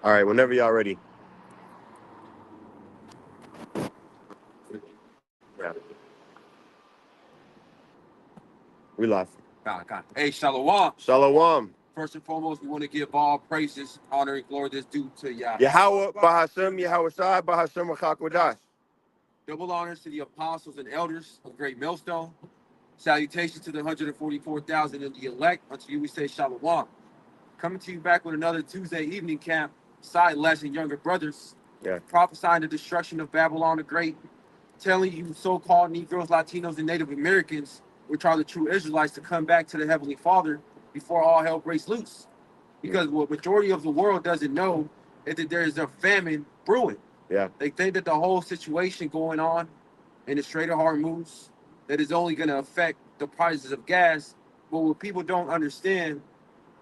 All right, whenever y'all ready. Yeah, we live. God. Hey, Shalom. Shalom. First and foremost, we want to give all praises, honor, and glory that's due to Yah. Yahweh Bahashem, Yahweh Shai, Bahashem Rachakodash. Double honors to the apostles and elders of Great Millstone. Salutations to the 144,000 of the elect. Unto you we say Shalom. Coming to you back with another Tuesday evening camp, side lesson, younger brothers, Yeah. prophesying the destruction of Babylon the Great, telling you so-called Negroes, Latinos, and Native Americans, which are the true Israelites, to come back to the Heavenly Father before all hell breaks loose. Because what majority of the world doesn't know is that there is a famine brewing. Yeah. They think that the whole situation going on in the Strait of Hormuz that is only going to affect the prices of gas. But what people don't understand,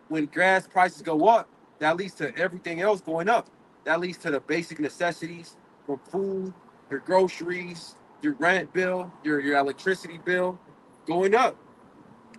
when gas prices go up, that leads to everything else going up. That leads to the basic necessities from food, your groceries, your rent bill, your electricity bill going up,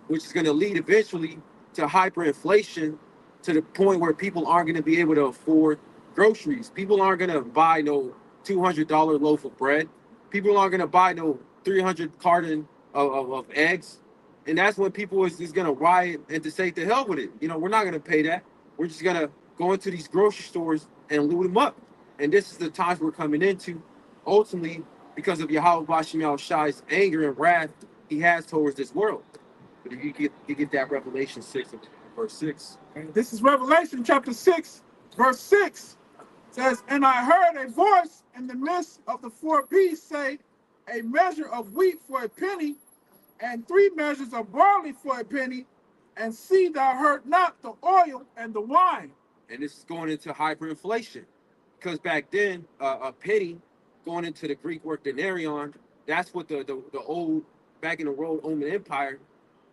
which is going to lead eventually to hyperinflation to the point where people aren't going to be able to afford groceries. People aren't going to buy no $200 loaf of bread. People aren't going to buy no 300 carton of eggs. And that's when people is going to riot and to say to hell with it. You know, we're not going to pay that. We're just going to go into these grocery stores and loot them up. And this is the times we're coming into, ultimately, because of Yahweh Bashim Shai's anger and wrath he has towards this world. But if you get that Revelation 6 verse 6. And this is Revelation chapter 6, verse 6. It says, "And I heard a voice in the midst of the four beasts say, a measure of wheat for a penny, and 3 measures of barley for a penny, and see thou hurt not the oil and the wine." And this is going into hyperinflation. Because back then, a penny, going into the Greek word denarion, that's what the old, back in the Roman Empire,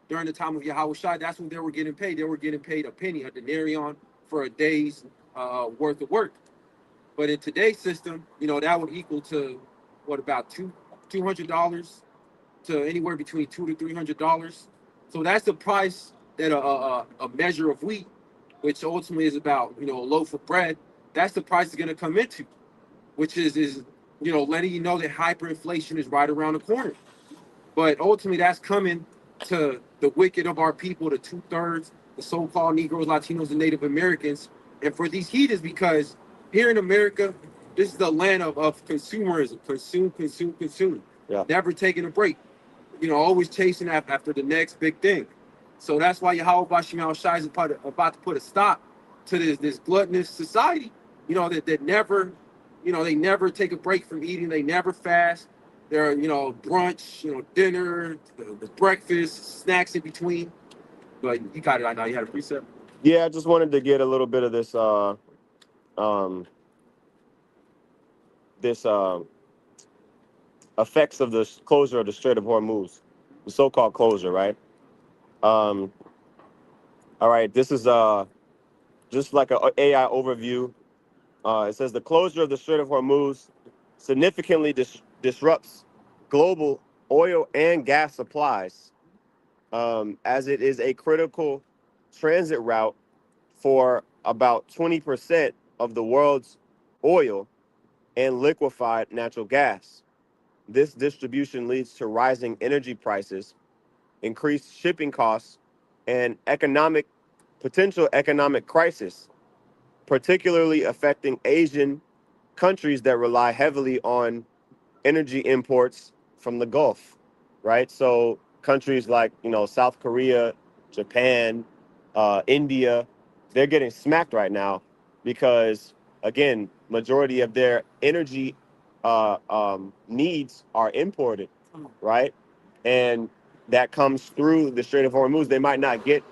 during the time of Yahweh Shai, that's what they were getting paid. They were getting paid a penny, a denarion, for a day's worth of work. But in today's system, you know, that would equal to what, about $200 to anywhere between $200 to $300. So that's the price that a measure of wheat, which ultimately is about, you know, a loaf of bread, that's the price it's going to come into, which is you know, letting you know that hyperinflation is right around the corner. But ultimately, that's coming to the wicked of our people, the 2/3, the so-called Negroes, Latinos, and Native Americans. And for these heathens, because here in America, this is the land of consumerism, consume. Yeah. Never taking a break. You know, always chasing after the next big thing. So that's why Yahweh Bashim Shai is about to put a stop to this gluttonous society. You know, that never, you know, they never take a break from eating. They never fast. They're, you know, brunch, you know, dinner, the breakfast, snacks in between. But you got it. I know you had a precept. Yeah, I just wanted to get a little bit of this um this effects of the closure of the Strait of Hormuz, the so-called closure, right? Um, all right, this is just like an AI overview. It says the closure of the Strait of Hormuz significantly disrupts global oil and gas supplies, as it is a critical transit route for about 20% of the world's oil and liquefied natural gas. This distribution leads to rising energy prices, increased shipping costs, and potential economic crisis, particularly affecting Asian countries that rely heavily on energy imports from the Gulf, right? So countries like, you know, South Korea, Japan, India, they're getting smacked right now because, again, majority of their energy needs are imported, right? And that comes through the Strait of Hormuz. They might not get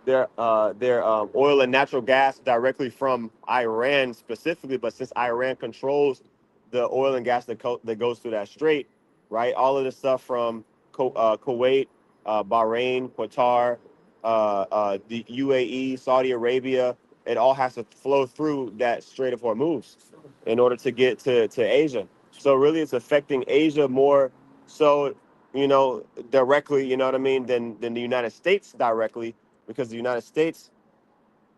their oil and natural gas directly from Iran specifically, but since Iran controls the oil and gas that goes through that strait, right? All of the stuff from Kuwait, Bahrain, Qatar, the UAE, Saudi Arabia, it all has to flow through that Strait of Hormuz in order to get to Asia. So really, it's affecting Asia more so, you know, directly, you know what I mean, than the United States directly, because the United States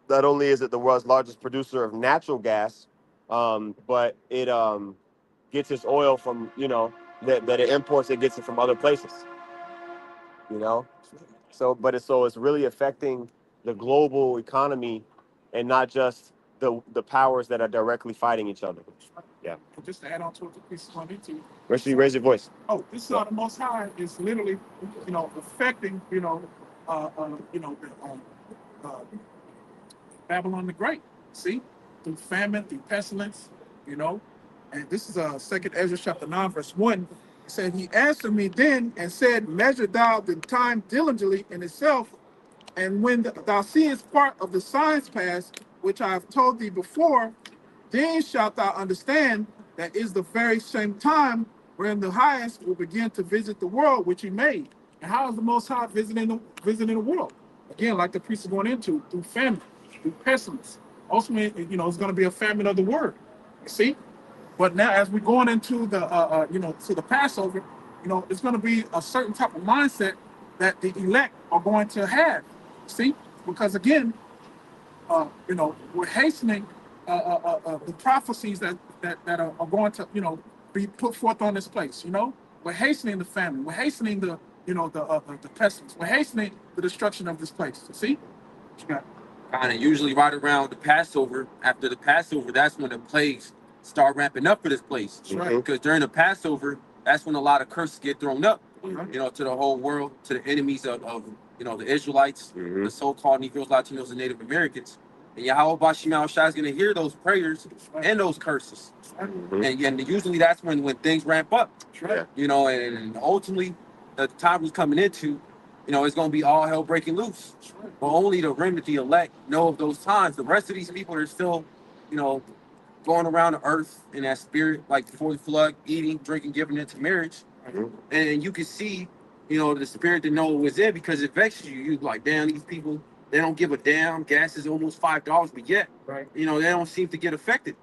not only is it the world's largest producer of natural gas, but it gets its oil from, that it imports, it gets it from other places, you know. So it's really affecting the global economy, and not just the powers that are directly fighting each other. Yeah. Just to add on to what the priest is going into. Make sure you raise your voice. Oh, this is how the Most High is literally, affecting, uh, Babylon the Great. See, through famine, through pestilence, you know. And this is Second Ezra chapter 9, verse 1. It said, He answered me then and said, Measure thou the time diligently in itself, and when thou seest part of the signs pass, which I have told thee before, then shalt thou understand that is the very same time when the highest will begin to visit the world which he made. And how is the Most High visiting the world? Again, like the priest is going into, through famine, through pestilence. Ultimately, it's going to be a famine of the word. You see? But now, as we're going into the, to the Passover, it's going to be a certain type of mindset that the elect are going to have. See? Because again, we're hastening the prophecies that are going to, be put forth on this place. We're hastening the famine. We're hastening the pestilence. We're hastening the destruction of this place. See? What you got? Kind of usually right around the Passover. After the Passover, that's when the plagues start ramping up for this place. That's right. Because during the Passover, that's when a lot of curses get thrown up, Mhm. to the whole world, to the enemies of the Israelites, the so-called Negroes, Latinos, and Native Americans. And Yahweh Bashim Shai is going to hear those prayers and those curses. And usually that's when things ramp up. Right. And ultimately, the time we're coming into, it's going to be all hell breaking loose. Right. But only the remnant, the elect, know of those times. The rest of these people are still, going around the earth in that spirit, like before the flood, eating, drinking, giving into marriage. And you can see, the spirit that Noah was in, because it vexes you. You like, damn, these people, they don't give a damn. Gas is almost $5, but yet, Right. they don't seem to get affected.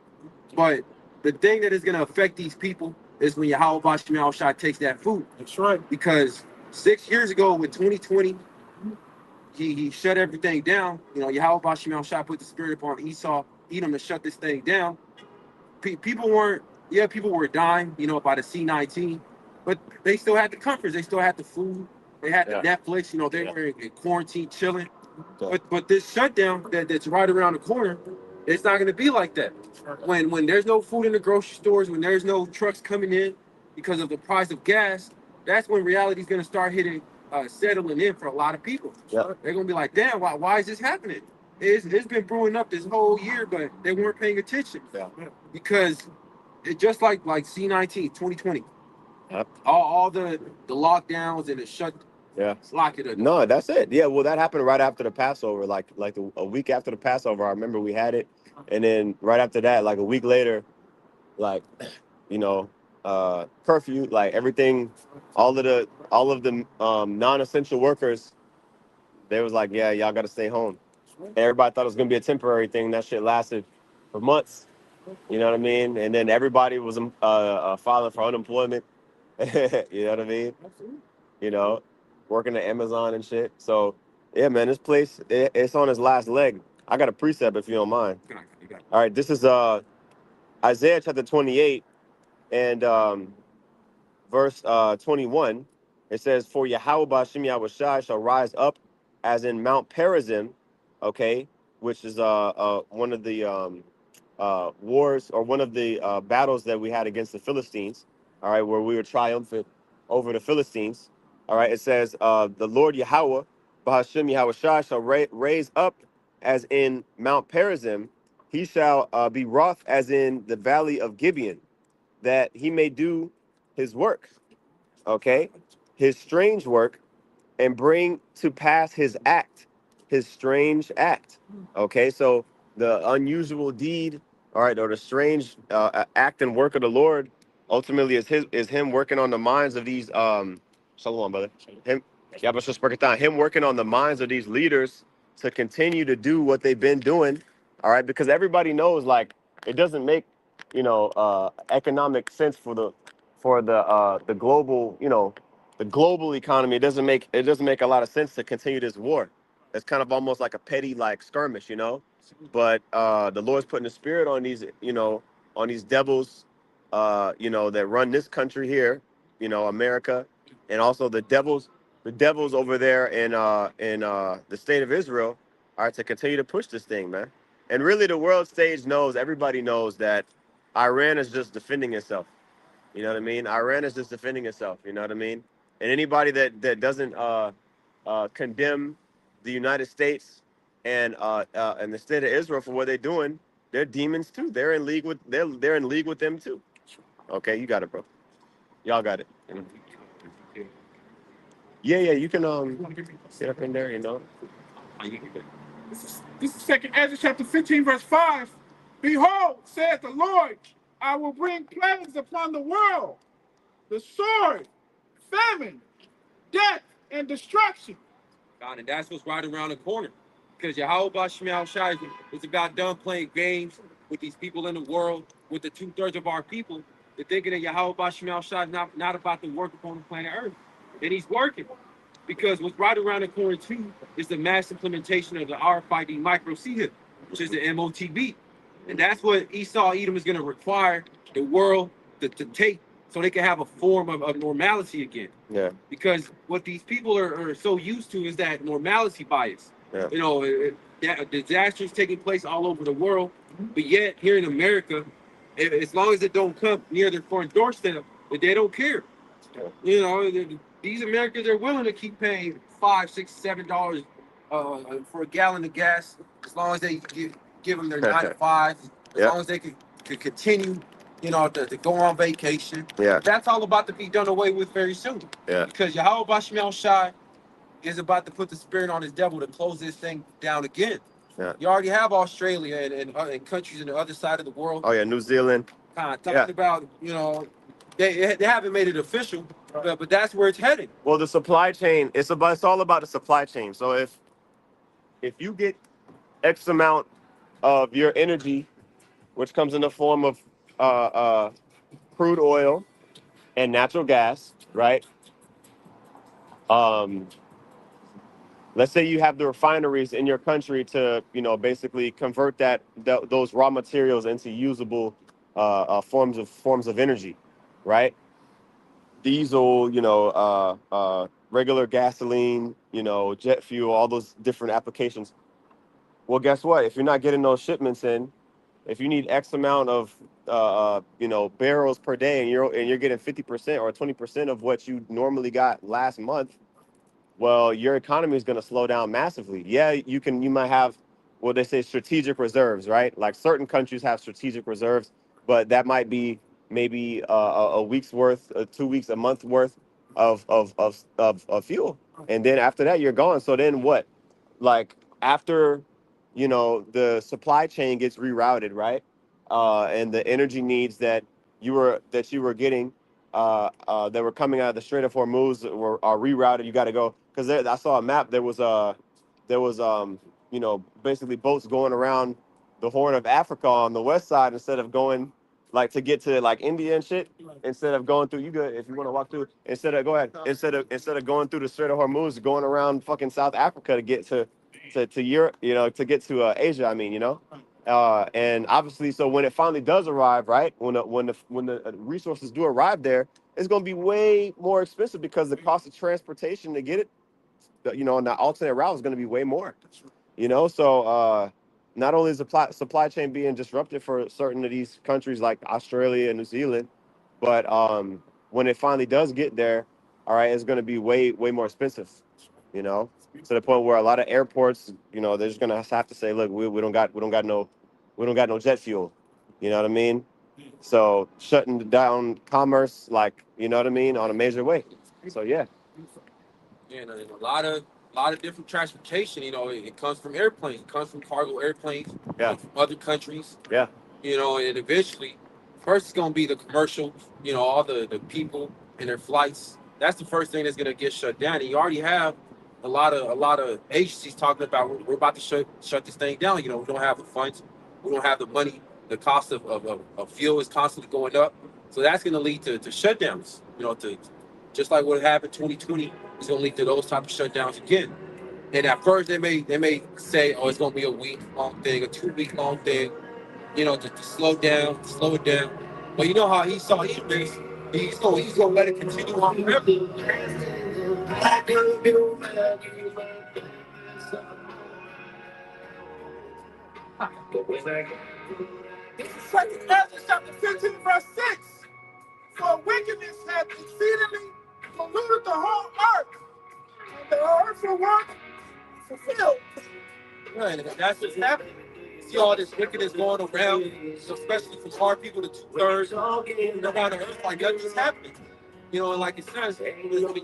But the thing that is going to affect these people is when Yahweh Bashim Shai takes that food. That's right. Because 6 years ago, with 2020, he shut everything down. Yahweh Bashim Shai put the spirit upon Esau, Edom, to shut this thing down. People were dying, by the C-19, but they still had the comforts. They still had the food. They had the Netflix. They were in quarantine, chilling. But this shutdown that's right around the corner, it's not going to be like that. When there's no food in the grocery stores, when there's no trucks coming in because of the price of gas, that's when reality is going to start settling in for a lot of people. Yeah. They're going to be like, damn, why is this happening? It's been brewing up this whole year, but they weren't paying attention. Yeah. Because it just like C-19, 2020. Yep. All the lockdowns and the shut. Yeah. Lock it up. No, that's it. Yeah, well, that happened right after the Passover, a week after the Passover. I remember we had it, and then right after that, like a week later, like, curfew, like everything, all of the non-essential workers, they was like, yeah, y'all got to stay home. And everybody thought it was gonna be a temporary thing. That shit lasted for months. You know what I mean? And then everybody was filing for unemployment. You know what I mean? You know, working at Amazon and shit. So yeah, man, this place, it's on its last leg. I got a precept if you don't mind. All right, this is Isaiah chapter 28 and verse 21. It says, "For Yahweh Bashim Yahushai shall rise up as in Mount Perazim," okay, which is one of the wars, or one of the battles that we had against the Philistines. All right, where we were triumphant over the Philistines. All right, it says, "The Lord Yahweh Bashim Yahushai shall raise up as in Mount Perazim. He shall be wroth as in the valley of Gibeon, that he may do his work." Okay, his strange work, and bring to pass his act, his strange act. Okay, so the unusual deed, all right, or the strange act and work of the Lord, ultimately is him working on the minds of these shalom, brother. Him working on the minds of these leaders to continue to do what they've been doing. All right, because everybody knows, like, it doesn't make economic sense for the global, the global economy. It doesn't make a lot of sense to continue this war. It's kind of almost like a petty, like, skirmish, But the Lord's putting a spirit on these, on these devils, that run this country here, America, and also the devils over there in the state of Israel, are to continue to push this thing, man. And really, the world stage knows, everybody knows that Iran is just defending itself. You know what I mean? Iran is just defending itself. You know what I mean? And anybody that doesn't condemn the United States and the state of Israel for what they're doing, they're demons too. They're in league with them too. Okay, you got it, bro. Y'all got it. Yeah, yeah. You can sit up in there. This is Second Ezra chapter 15, verse 5. Behold, saith the Lord, I will bring plagues upon the world, the sword, famine, death, and destruction. God, and that's what's right around the corner. Because Yahweh Shemiah Shai is about done playing games with these people in the world, with the 2/3 of our people. They're thinking that Yahweh Shemiah Shai is not about to work upon the planet Earth. And he's working. Because what's right around the corner too is the mass implementation of the RFID micro CHIP, which is the MOTB. And that's what Esau Edom is going to require the world to take so they can have a form of normality again. Yeah. Because what these people are so used to is that normality bias. Yeah. Disasters taking place all over the world, but yet here in America, as long as it don't come near their front doorstep, they don't care. Yeah. These Americans are willing to keep paying $5, $6, $7 for a gallon of gas, as long as they give them their 9 to 5, as long as they could continue, to go on vacation. Yeah. That's all about to be done away with very soon. Yeah. Because Yahweh Bashmiel Shai is about to put the spirit on his devil to close this thing down again. Yeah. You already have Australia and countries on the other side of the world. Oh yeah, New Zealand. Talking about, they haven't made it official, but that's where it's heading. Well, the supply chain, it's all about the supply chain. So if you get X amount of your energy, which comes in the form of crude oil and natural gas, right? Let's say you have the refineries in your country to, basically convert those raw materials into usable forms of energy, right? Diesel, regular gasoline, jet fuel, all those different applications. Well, guess what? If you're not getting those shipments in, if you need X amount of barrels per day, and you're getting 50% or 20% of what you normally got last month, well, your economy is going to slow down massively. Yeah, you might have what they say strategic reserves, right? Like certain countries have strategic reserves, but that might be maybe a week's worth, 2 weeks, a month worth of fuel, and then after that you're gone. So then what? Like after the supply chain gets rerouted, right? And the energy needs that you were getting that were coming out of the Strait of Hormuz are rerouted. You got to go because I saw a map. There was basically boats going around the Horn of Africa on the west side instead of going like to get to like India and shit. Instead of going through, you good if you want to walk through. Instead of going through the Strait of Hormuz, going around fucking South Africa to get to Europe, to get to Asia. I mean, and obviously, so when it finally does arrive, right? When the resources do arrive there, it's going to be way more expensive because the cost of transportation to get it, on the alternate route is going to be way more. So not only is the supply chain being disrupted for certain of these countries like Australia and New Zealand, but when it finally does get there, all right, it's going to be way more expensive. To the point where a lot of airports, they're just gonna have to say, look, we don't got no jet fuel. You know what I mean? So shutting down commerce, like, you know what I mean, on a major way. So yeah. And a lot of different transportation. It comes from airplanes. It comes from cargo airplanes. Yeah. From other countries. Yeah. And eventually, first it's gonna be the commercial. All the people and their flights. That's the first thing that's gonna get shut down. And you already have a lot of agencies talking about we're about to shut this thing down. We don't have the funds, we don't have the money. The cost of fuel is constantly going up, so that's going to lead to shutdowns. To just like what happened in 2020, it's going to lead to those type of shutdowns again. And at first they may say, oh, it's gonna be a week long thing, a 2 week long thing, to slow it down. But you know how he saw Edom's, he's gonna let it continue on forever. This is Second Ezra chapter 15, verse 6. For wickedness hath exceedingly polluted the whole earth, and the earthly work fulfilled. Right, and that's what's happening. You see all this wickedness going around, especially from our people, the 2/3 around the earth, like nothing's happening. And like it says, when you look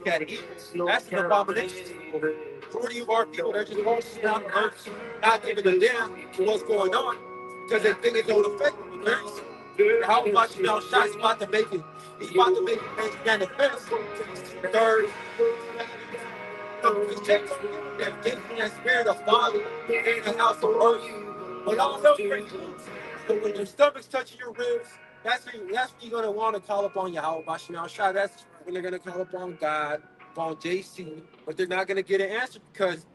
at evil, that's an abomination to the Lord. Majority of our people, they're just walking around the earth, not giving a damn to what's going on, because they think it don't affect them. Very soon. How much Shot's about to make it? He's about to make it manifest to these 2/3. Because Jacob that gave that spirit of father in the house of earth. But also for you. So when your stomach's touching your ribs, that's when you're gonna want to call upon Yahweh Bashim Shai. That's when they're gonna call upon God, upon JC, but they're not gonna get an answer because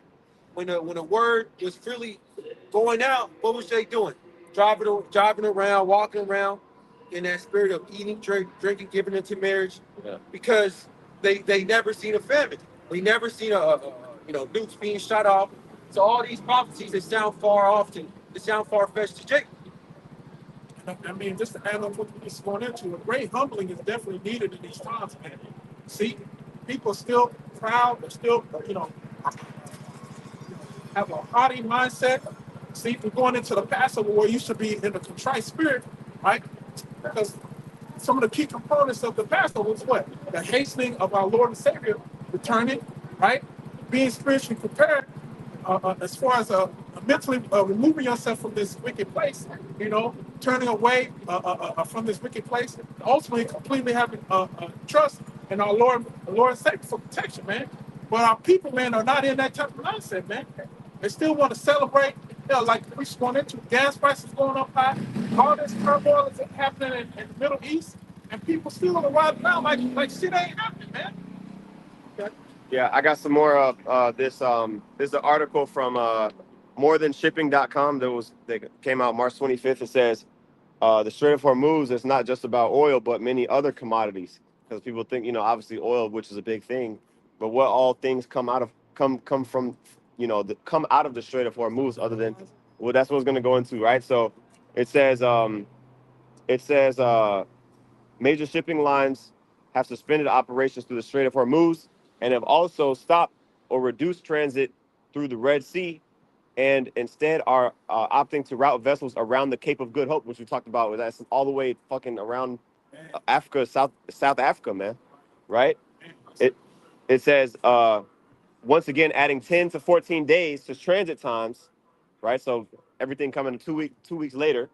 when the word was freely going out, what was they doing? Driving around, walking around in that spirit of eating, drinking, giving into marriage, because they never seen a famine. They never seen nukes being shot off. So all these prophecies, they sound far off they sound far fetched to Jacob. I mean, just to add on what we're going into, a great humbling is definitely needed in these times, man. See, people are still proud, they're still, have a haughty mindset. See, we're going into the Passover where you should be in a contrite spirit, right? Because some of the key components of the Passover is what? The hastening of our Lord and Savior returning, right? Being spiritually prepared, as far as mentally removing yourself from this wicked place, turning away from this wicked place, ultimately completely having trust in our Lord and Savior for protection, man. But our people, man, are not in that type of mindset, man. They still want to celebrate. Like we just going into gas prices going up high, all this turmoil is happening in the Middle East, and people still on the ride now like shit ain't happening, man. Okay. Yeah, I got some more of this. This is an article from morethanshipping.com that came out March 25th. It says the Strait of Hormuz is not just about oil, but many other commodities. Because people think, obviously oil, which is a big thing, but what all things come from, come out of the Strait of Hormuz, other than, well, that's what it's going to go into, right? So it says major shipping lines have suspended operations through the Strait of Hormuz and have also stopped or reduced transit through the Red Sea, and instead are opting to route vessels around the Cape of Good Hope, which we talked about. That's all the way fucking around Africa, South Africa, man. Right? It it says once again adding 10 to 14 days to transit times. Right? So everything coming 2 weeks later.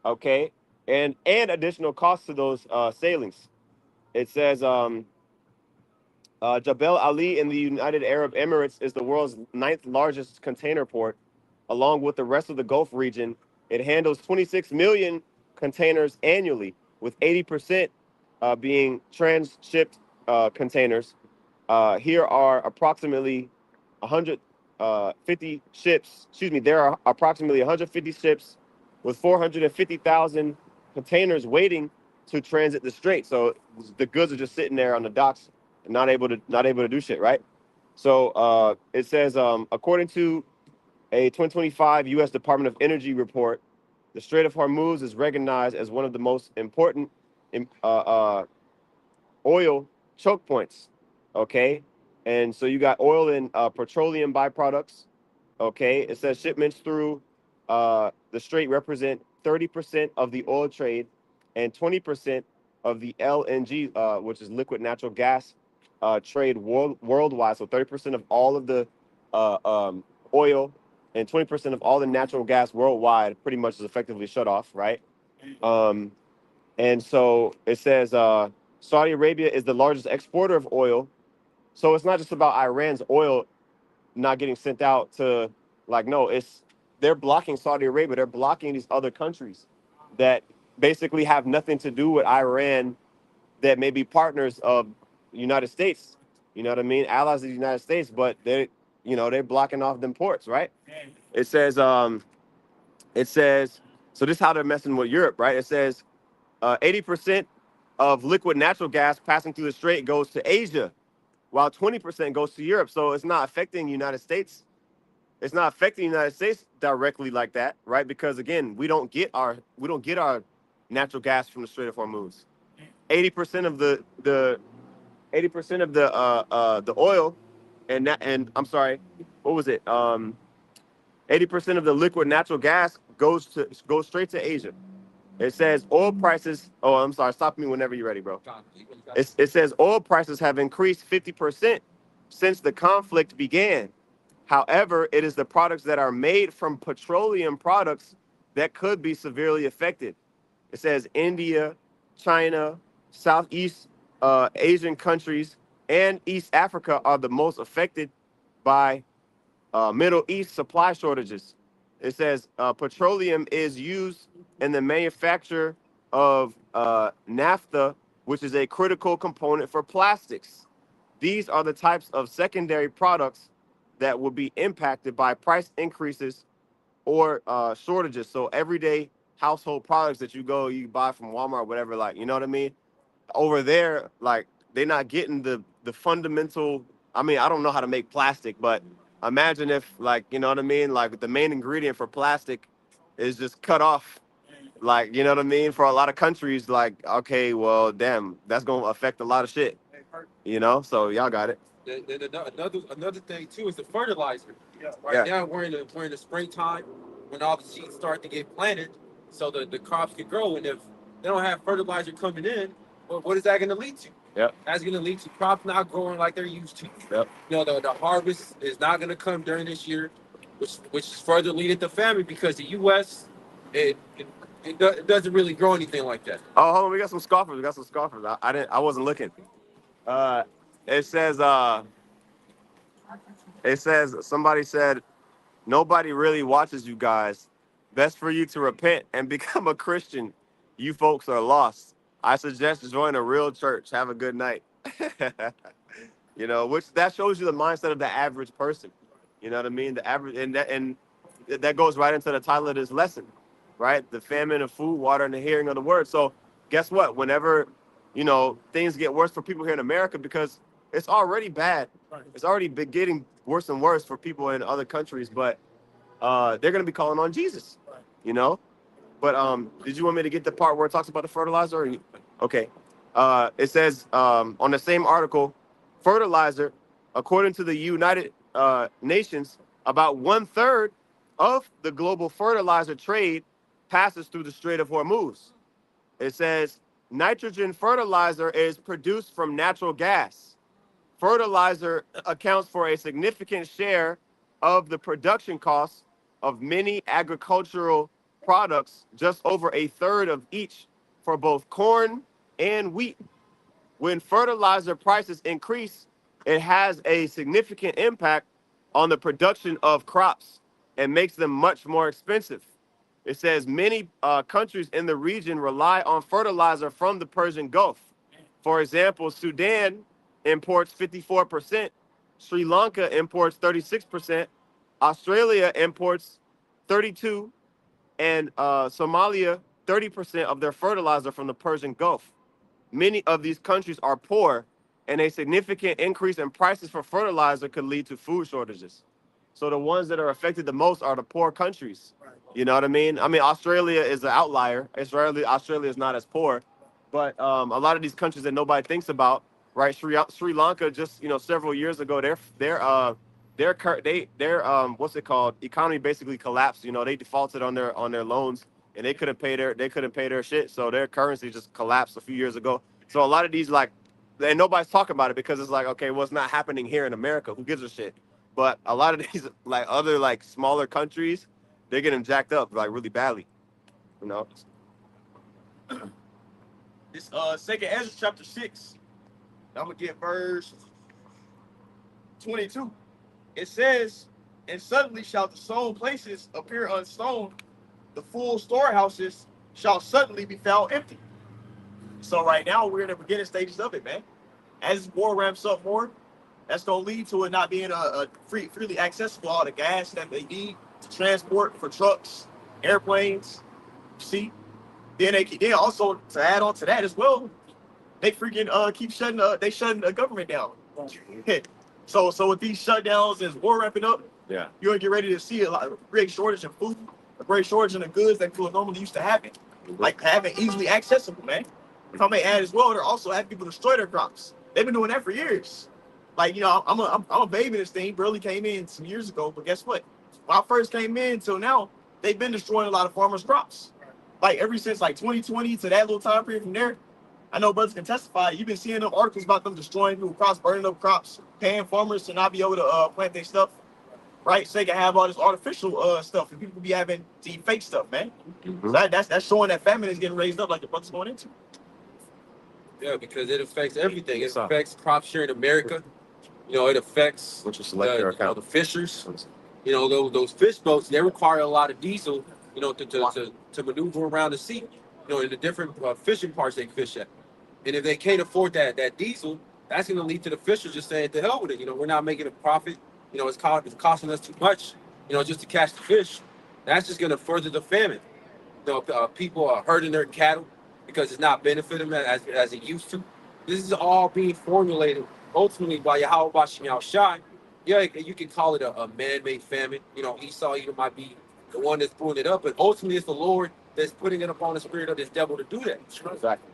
Okay, and additional costs to those sailings. It says Jebel Ali in the United Arab Emirates is the world's ninth largest container port, along with the rest of the Gulf region. It handles 26 million containers annually, with 80% being transshipped containers. Here are approximately 150 ships. Excuse me. There are approximately 150 ships with 450,000 containers waiting to transit the strait. So the goods are just sitting there on the docks and not able to do shit, right? So it says according to a 2025 U.S. Department of Energy report, the Strait of Hormuz is recognized as one of the most important oil choke points. Okay, and so you got oil and petroleum byproducts. Okay, it says shipments through the strait represent 30% of the oil trade and 20% of the LNG, which is liquid natural gas trade worldwide. So 30% of all of the oil and 20% of all the natural gas worldwide pretty much is effectively shut off, right? And so it says Saudi Arabia is the largest exporter of oil. So it's not just about Iran's oil not getting sent out to, like, no, they're blocking Saudi Arabia. They're blocking these other countries that basically have nothing to do with Iran, that may be partners of the United States. You know what I mean? Allies of the United States, but they're blocking off them ports, right? It says, so this is how they're messing with Europe, right? It says 80% of liquid natural gas passing through the strait goes to Asia, while 20% goes to Europe. So it's not affecting the United States. It's not affecting the United States directly like that, right? Because again, we don't get our natural gas from the Strait of Hormuz. 80% of the 80% of the oil and I'm sorry, what was it? 80% of the liquid natural gas goes straight to Asia. It says oil prices. Oh, I'm sorry. Stop me whenever you're ready, bro. It says oil prices have increased 50% since the conflict began. However, it is the products that are made from petroleum products that could be severely affected. It says India, China, Southeast Asian countries, and East Africa are the most affected by Middle East supply shortages. It says petroleum is used in the manufacture of naphtha, which is a critical component for plastics. These are the types of secondary products that will be impacted by price increases or shortages. So everyday household products that you buy from Walmart, or whatever, like, you know what I mean? Over there, like, they're not getting the fundamental. I mean, I don't know how to make plastic, but imagine if, like, you know what I mean, like the main ingredient for plastic is just cut off, like, you know what I mean, for a lot of countries. Like, okay, well, damn, that's gonna affect a lot of shit, so y'all got it. Another thing too is the fertilizer. Right Yeah. now we're in the springtime when all the seeds start to get planted, so the crops can grow. And if they don't have fertilizer coming in, well, what is that going to lead to? Yep. That's going to lead to crops not growing like they're used to. Yep. The harvest is not going to come during this year, which is further leading to famine because the U.S. it doesn't really grow anything like that. Oh, hold on, we got some scoffers. I wasn't looking. Uh, it says somebody said nobody really watches you guys. Best for you to repent and become a Christian. You folks are lost. I suggest join a real church. Have a good night. Which that shows you the mindset of the average person. You know what I mean? The average, and that goes right into the title of this lesson, right? The famine of food, water, and the hearing of the word. So guess what? Whenever, things get worse for people here in America, because it's already bad. It's already been getting worse and worse for people in other countries, but they're going to be calling on Jesus, you know? But did you want me to get the part where it talks about the fertilizer? Okay. It says on the same article, fertilizer, according to the United Nations, about 1/3 of the global fertilizer trade passes through the Strait of Hormuz. It says nitrogen fertilizer is produced from natural gas. Fertilizer accounts for a significant share of the production costs of many agricultural products, just over a third of each for both corn and wheat. When fertilizer prices increase, it has a significant impact on the production of crops and makes them much more expensive. It says many countries in the region rely on fertilizer from the Persian Gulf. For example, Sudan imports 54%, Sri Lanka imports 36%, Australia imports 32%, and Somalia 30% of their fertilizer from the Persian Gulf. Many of these countries are poor, and a significant increase in prices for fertilizer could lead to food shortages. So the ones that are affected the most are the poor countries. You know what I mean? I mean, Australia is an outlier. Australia is not as poor, but a lot of these countries that nobody thinks about, right? Sri Lanka just several years ago, their what's it called? Economy basically collapsed. They defaulted on their loans, and they couldn't pay their shit. So their currency just collapsed a few years ago. So a lot of these, like, and nobody's talking about it because it's like, okay, well, it's not happening here in America. Who gives a shit? But a lot of these, like, other, like, smaller countries, they're getting jacked up, like, really badly. You know. It's Second Ezra chapter 6. I'm gonna get verse 22. It says, "And suddenly shall the sown places appear unstoned; the full storehouses shall suddenly be found empty." So right now we're in the beginning stages of it, man. As war ramps up more, That's gonna lead to it not being freely accessible all the gas that they need to transport for trucks, airplanes. See, then also to add on to that as well, they freaking keep shutting the government down. So with these shutdowns as war ramping up, Yeah. you're gonna get ready to see a great shortage of food, a great shortage of the goods that people normally used to having, like having easily accessible, man. If I may add as well, they're also having people destroy their crops. They've been doing that for years. Like, I'm a baby in this thing, barely came in some years ago, but guess what? When I first came in till now, they've been destroying a lot of farmers' crops. Like ever since like 2020 to that little time period from there, I know brothers can testify. You've been seeing them articles about them destroying people's crops, burning up crops, paying farmers to not be able to plant their stuff, right? So they can have all this artificial stuff, and people be having to eat fake stuff, man. Mm-hmm. So that's showing that famine is getting raised up, like the brothers going into. Yeah, because it affects everything. It affects crops here in America. It affects the fishers. Those fish boats, they require a lot of diesel, to maneuver around the sea, in the different fishing parts they fish at. And if they can't afford that diesel, that's going to lead to the fishers just saying, "To hell with it. We're not making a profit. It's costing us too much, just to catch the fish." That's just going to further the famine. People are hurting their cattle because it's not benefiting them as it used to. This is all being formulated ultimately by Yahweh Bashim Yahushai. Yeah, you can call it a man-made famine. Esau might be the one that's pulling it up, but ultimately it's the Lord that's putting it upon the spirit of this devil to do that. Exactly.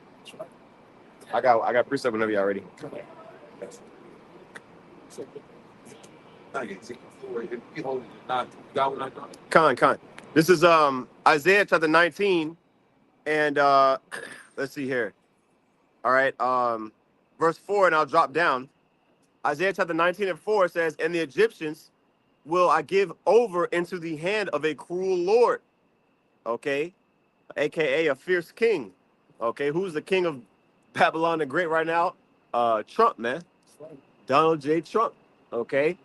I got precept whenever y'all ready. Con. This is Isaiah chapter 19, and let's see here. All right, verse 4, and I'll drop down. Isaiah chapter 19 and 4 says, "And the Egyptians will I give over into the hand of a cruel Lord." Okay, aka a fierce king. Okay, who's the king of Babylon the Great right now? Trump, man. Donald J. Trump. Okay.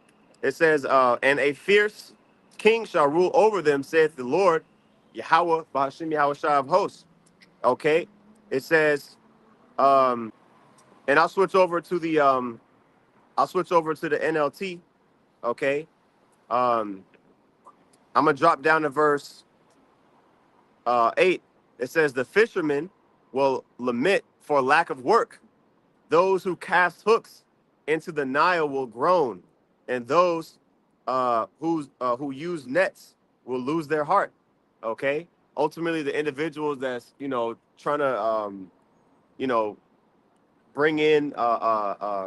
It says, and a fierce king shall rule over them, saith the Lord, Yahweh, Ba'ashim Yahweh Shai of hosts. Okay. It says, and I'll switch over to the NLT. Okay. I'm gonna drop down to verse 8. It says, the fishermen will lament for lack of work. Those who cast hooks into the Nile will groan, and those who use nets will lose their heart. Okay. Ultimately, the individuals that's trying to bring in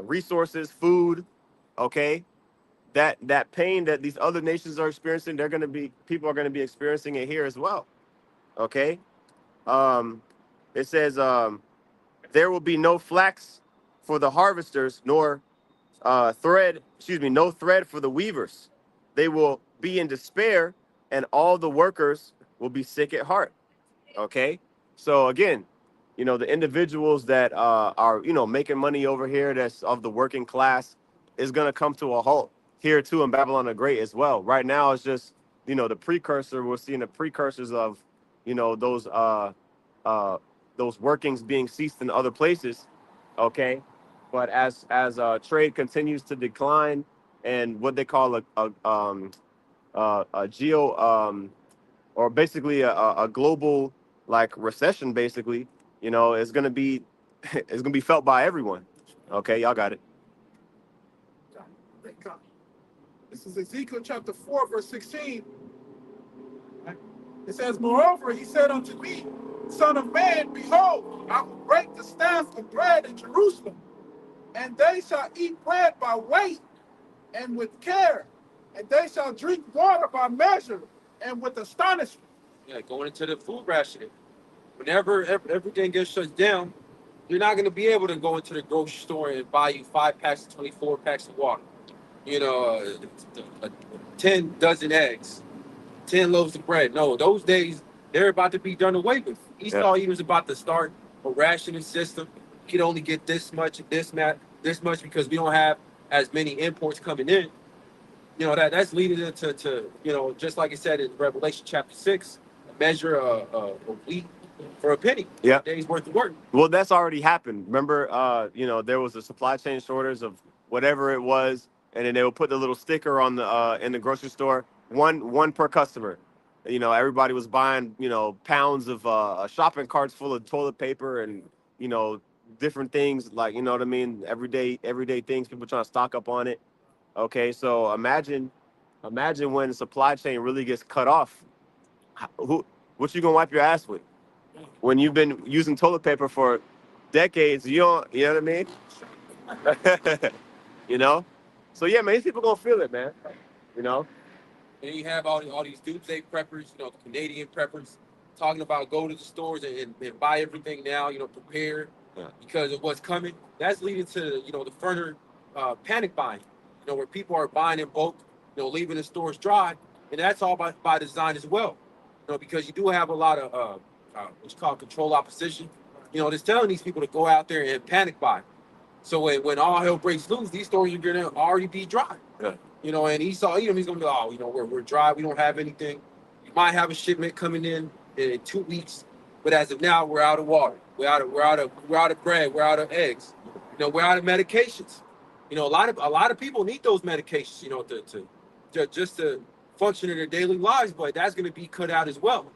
resources, food. Okay. That pain that these other nations are experiencing, people are gonna be experiencing it here as well. Okay. It says there will be no flax for the harvesters, nor no thread for the weavers. They will be in despair, and all the workers will be sick at heart. Okay. So again, the individuals that are making money over here, that's of the working class, is going to come to a halt here too in Babylon the Great as well. Right now, it's just the precursor. We're seeing the precursors of those workings being ceased in other places. Okay. But as trade continues to decline, and what they call a geo or basically a global like recession, basically, it's gonna be it's gonna be felt by everyone. Okay, y'all got it. This is Ezekiel chapter 4, verse 16. It says, moreover, he said unto me, Son of man, behold, I will break the staff of bread in Jerusalem, and they shall eat bread by weight and with care, and they shall drink water by measure and with astonishment. Yeah, going into the food rationing. Whenever everything gets shut down, you're not going to be able to go into the grocery store and buy you 5 packs of 24 packs of water. 10 dozen eggs, 10 loaves of bread. No, those days, they're about to be done away with. Esau, he was about to start a rationing system. You can only get this much, this much, because we don't have as many imports coming in. That's leading into just like it said in Revelation chapter 6, a measure of wheat for a penny. Yeah. A day's worth of work. Well, that's already happened. Remember, there was a supply chain shortage of whatever it was, and then they would put the little sticker on the in the grocery store, one per customer. Everybody was buying pounds of shopping carts full of toilet paper and you know different things, like, you know what I mean, everyday things, people trying to stock up on it. Okay, so imagine when the supply chain really gets cut off. Who what you gonna wipe your ass with when you've been using toilet paper for decades? You know what I mean? you know so yeah, man, these people gonna feel it, man. you know And you have all these doomsday preppers, the Canadian preppers, talking about go to the stores and buy everything now, prepare Yeah. because of what's coming. That's leading to, the further panic buying, where people are buying in bulk, leaving the stores dry. And that's all by design as well, because you do have a lot of what you call control opposition, that's telling these people to go out there and panic buy. So when all hell breaks loose, these stores are going to already be dry. Yeah. And he saw, he's gonna be like, oh, we're dry, we don't have anything. You might have a shipment coming in 2 weeks, but as of now, we're out of water, we're out of bread, we're out of eggs, we're out of medications. A lot of people need those medications, to just to function in their daily lives, but that's gonna be cut out as well.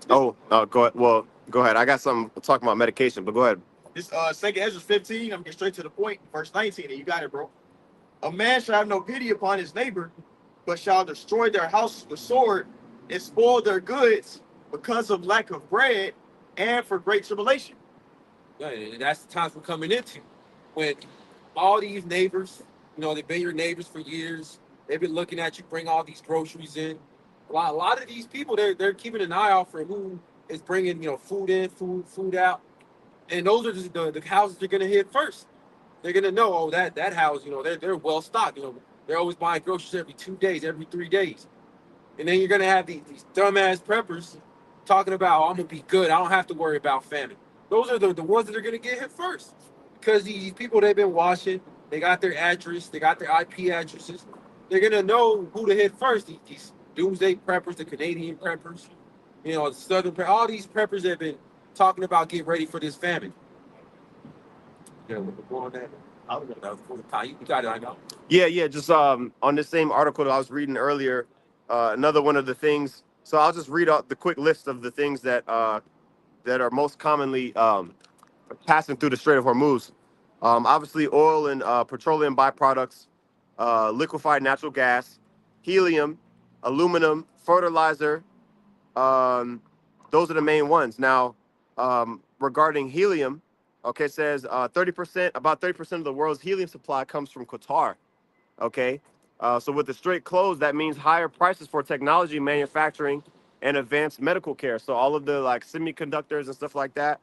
Go ahead. Well, go ahead. I got something talking about medication, but go ahead. This second Ezra 15, I'm getting straight to the point, verse 19, and you got it, bro. A man shall have no pity upon his neighbor, but shall destroy their houses with sword and spoil their goods because of lack of bread and for great tribulation. Yeah, and that's the times we're coming into, when all these neighbors, they've been your neighbors for years. They've been looking at you bring all these groceries in. A lot of these people, they're keeping an eye out for who is bringing, food in, food out, and those are just the houses they're gonna hit first. They're gonna know, oh, that house, they're well stocked. They're always buying groceries every 2 days, every 3 days, and then you're gonna have these dumbass preppers talking about, oh, I'm gonna be good. I don't have to worry about famine. Those are the ones that are gonna get hit first, because these people, they've been watching. They got their address. They got their IP addresses. They're gonna know who to hit first. These doomsday preppers, the Canadian preppers, the Southern all these preppers have been talking about getting ready for this famine. Yeah, we're going on that. You got it, I know. Yeah. Just on this same article that I was reading earlier, another one of the things. So I'll just read out the quick list of the things that are most commonly passing through the Strait of Hormuz. Obviously, oil and petroleum byproducts, liquefied natural gas, helium, aluminum, fertilizer. Um, those are the main ones. Now, regarding helium, okay, it says 30%, about 30% of the world's helium supply comes from Qatar. Okay, so with the strait closed, that means higher prices for technology, manufacturing, and advanced medical care. So all of the like semiconductors and stuff like that.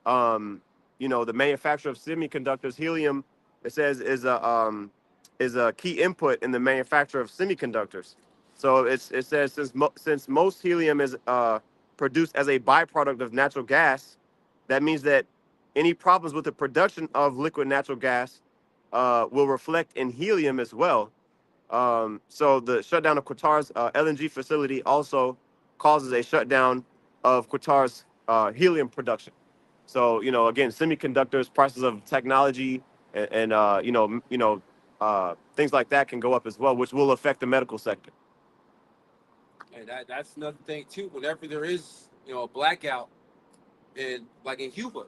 The manufacture of semiconductors, helium, it says is a key input in the manufacture of semiconductors. So it says since most helium is produced as a byproduct of natural gas, that means that any problems with the production of liquid natural gas will reflect in helium as well. So the shutdown of Qatar's LNG facility also causes a shutdown of Qatar's helium production. So again, semiconductors, prices of technology, and things like that can go up as well, which will affect the medical sector. And that's another thing too. Whenever there is, a blackout, and like in Cuba,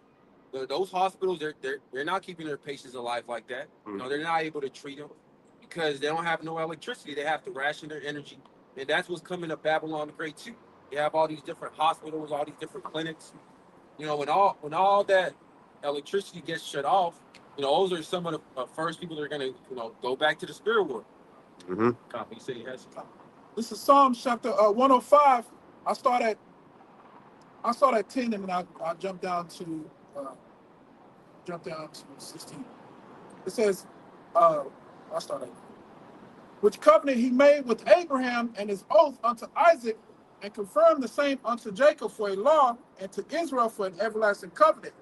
those hospitals, they're not keeping their patients alive like that. They're not able to treat them because they don't have no electricity. They have to ration their energy, and that's what's coming to Babylon the Great too. They have all these different hospitals, all these different clinics. When all that electricity gets shut off, those are some of the first people that are gonna, go back to the spirit world. Mm-hmm. Copy. Say yes. This is Psalms chapter 105. I start at 10 and then I jump down to 16. It says, I start at which covenant he made with Abraham and his oath unto Isaac, and confirmed the same unto Jacob for a law, and to Israel for an everlasting covenant,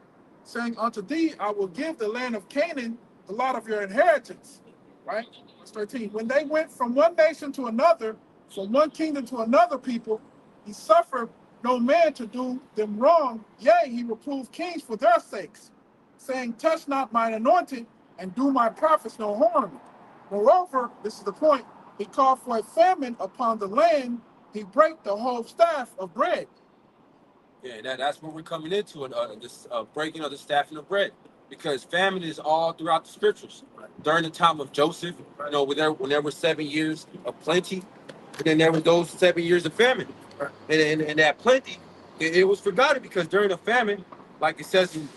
saying, unto thee I will give the land of Canaan, the lot of your inheritance. Right? Verse 13. When they went from one nation to another, from one kingdom to another people, he suffered no man to do them wrong. Yea, he reproved kings for their sakes, saying, touch not mine anointed, and do my prophets no harm. Moreover, this is the point, he called for a famine upon the land. He brake the whole staff of bread. Yeah, that's what we're coming into, this breaking of the staff and the bread, because famine is all throughout the scriptures. During the time of Joseph, when there were 7 years of plenty, and then there was those 7 years of famine, and that plenty, it was forgotten because during the famine, like it says in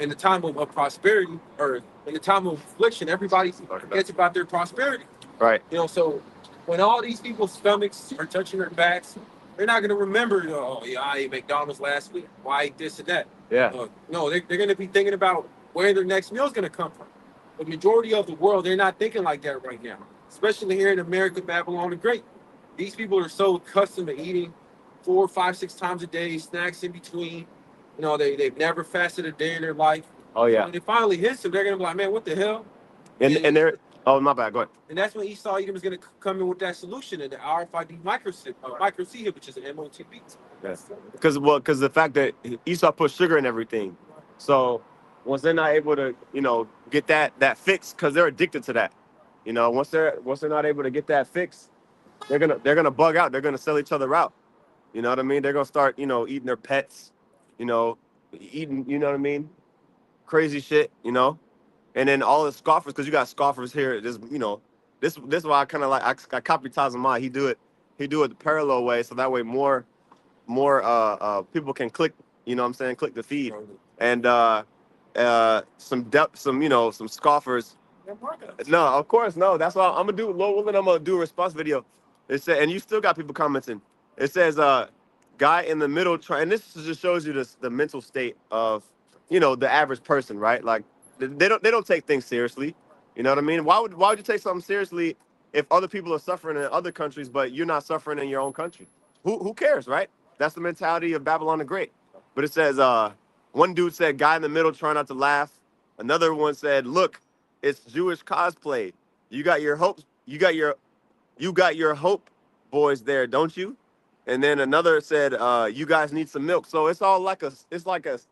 the time of prosperity or in the time of affliction, everybody forgets about their prosperity. Right. So when all these people's stomachs are touching their backs, they're not going to remember, oh, yeah, I ate McDonald's last week. Why I ate this and that? Yeah. No, they're going to be thinking about where their next meal is going to come from. The majority of the world, they're not thinking like that right now, especially here in America, Babylon the Great. These people are so accustomed to eating 4, 5, 6 times a day, snacks in between. They've never fasted a day in their life. Oh yeah. So when it finally hits them, they're gonna be like, man, what the hell? And they're, oh, my bad, go ahead. And that's when Esau Edom is gonna come in with that solution and the RFID micro C, which is an MOTB. Yes. Because the fact that Esau put sugar in everything, so once they're not able to, get that fix, because they're addicted to that. Once they're not able to get that fix, they're gonna bug out. They're gonna sell each other out. You know what I mean? They're gonna start, eating their pets, eating, you know what I mean? Crazy shit, And then all the scoffers, because you got scoffers here. This is why I kind of like I copy Tazamai. He do it the parallel way, so that way more people can click. You know what I'm saying? Click the feed, and some scoffers. No, of course no. That's why I'm gonna do. Lord willing, I'm gonna do a response video. It said, and you still got people commenting. It says, guy in the middle and this just shows you the mental state of, the average person, right? Like they don't take things seriously. You know what I mean? Why would you take something seriously if other people are suffering in other countries, but you're not suffering in your own country? Who cares, right? That's the mentality of Babylon the Great. But it says, one dude said, guy in the middle, try not to laugh. Another one said, look, it's Jewish cosplay. You got your hopes. You got your hope boys there, don't you? And then another said, you guys need some milk. So it's all like a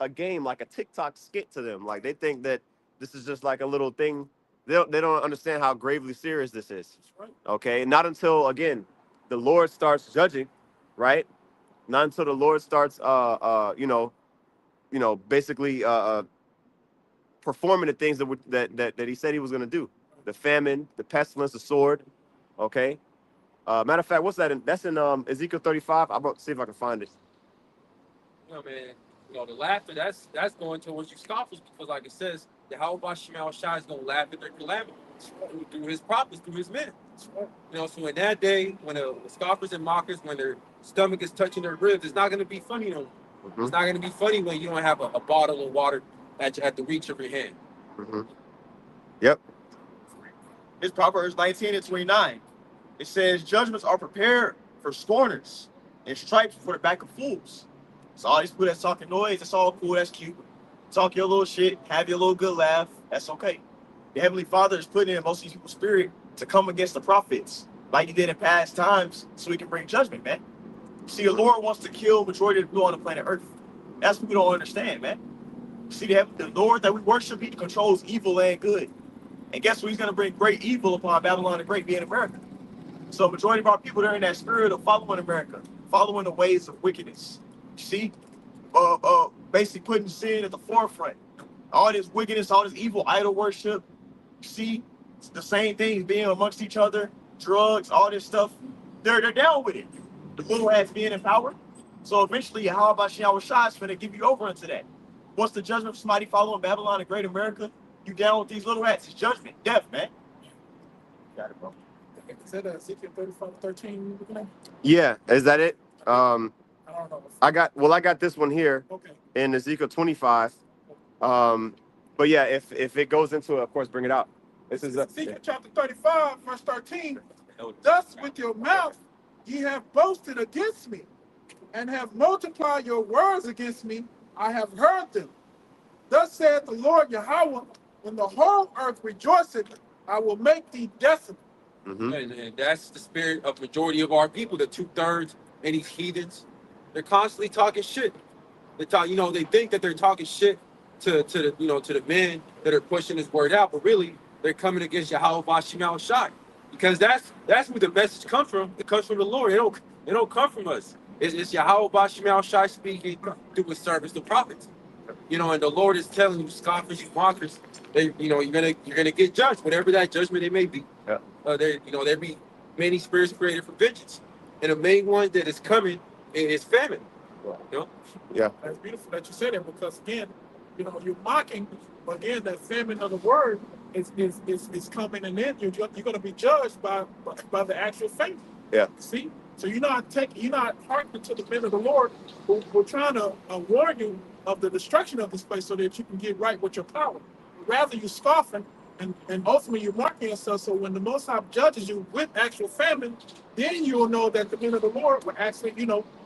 game, like a TikTok skit to them. Like they think that this is just like a little thing. They don't understand how gravely serious this is. Okay. Not until, again, the Lord starts judging, right? Not until the Lord starts basically performing the things that he said he was gonna do. The famine, the pestilence, the sword. Okay. Matter of fact, what's that? That's in Ezekiel 35. I'm about to see if I can find it. Man, the laughter, that's going towards you scoffers, because like it says, the Yahweh Shemal Shai is gonna laugh at their calamity through his prophets, through his men. So in that day, when the scoffers and mockers, when their stomach is touching their ribs, it's not gonna be funny no more. Mm-hmm. It's not gonna be funny when you don't have a bottle of water at the reach of your hand. Mm-hmm. Yep. It's Proverbs 19:29. It says, judgments are prepared for scorners and stripes for the back of fools. So all these people that's talking noise, that's all cool, that's cute. Talk your little shit, have your little good laugh, that's okay. The Heavenly Father is putting in most of these people's spirit to come against the prophets, like he did in past times, so he can bring judgment, man. See, the Lord wants to kill majority of the people on the planet Earth. That's what we don't understand, man. See, the Lord that we worship, he controls evil and good. And guess what? He's going to bring great evil upon Babylon the Great, being America. So majority of our people, they're in that spirit of following America, following the ways of wickedness. See, basically putting sin at the forefront. All this wickedness, all this evil idol worship. See, it's the same things being amongst each other, drugs, all this stuff. They're down with it. The little hats being in power. So eventually, how about Yahweh Shai is going to give you over into that? What's the judgment for somebody following Babylon and Great America? You down with these little hats? It's judgment, death, man. Got it, bro. Is that Ezekiel 35:13? Yeah, is that it? I don't know. I got this one here. Okay. In Ezekiel 25. But yeah, if it goes into it, of course, bring it out. This is Ezekiel chapter 35, verse 13. Thus with your mouth ye have boasted against me, and have multiplied your words against me. I have heard them. Thus saith the Lord Yahweh, when the whole earth rejoiceth, I will make thee desolate. Mm-hmm. And that's the spirit of majority of our people, the 2/3 and these heathens. They're constantly talking shit. They think that they're talking shit to the to the men that are pushing this word out, but really they're coming against Yahweh Bashim Shai, because that's where the message comes from. It comes from the Lord. It don't come from us. It's Yahweh Bashim Shai speaking through his servants, the prophets. And the Lord is telling you, scoffers, you mockers, you're gonna get judged, whatever that judgment it may be. Yeah. There be many spirits created for vengeance, and the main one that is coming is famine. Yeah. That's beautiful that you said that, because again, you're mocking, but again, that famine of the word is coming, and then you're going to be judged by the actual faith. Yeah. See, so you're not hearkening to the men of the Lord who are trying to warn you of the destruction of this place so that you can get right with your power. Rather, you scoffing and ultimately you're marking yourself. So when the Most High judges you with actual famine, then you'll know that the men of the Lord were actually,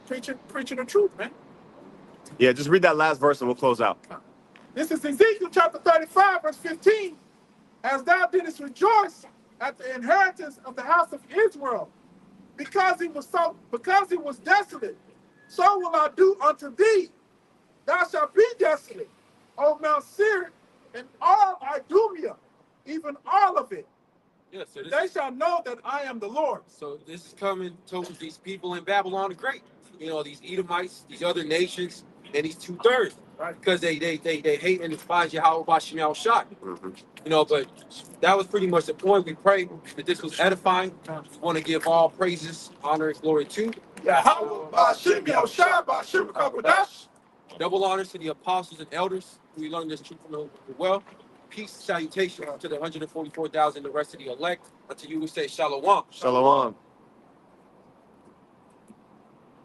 preaching the truth, man. Yeah, just read that last verse and we'll close out. This is Ezekiel chapter 35, verse 15. As thou didst rejoice at the inheritance of the house of Israel, because it was desolate, so will I do unto thee. Thou shalt be desolate, O Mount Seir, and all Idumea, even all of it. Yeah, so They shall know that I am the Lord. So this is coming towards these people in Babylon the Great. These Edomites, these other nations, and these 2/3, right? Because they hate and despise Yahweh Bashim Shai. But that was pretty much the point. We pray that this was edifying. We want to give all praises, honor, and glory to Yahweh Bashim Shai Bashim Kakodash. Double honors to the apostles and elders who we learned this truth from the well. Peace, salutation to the 144,000, the rest of the elect. Unto you we say shalom. Shalom.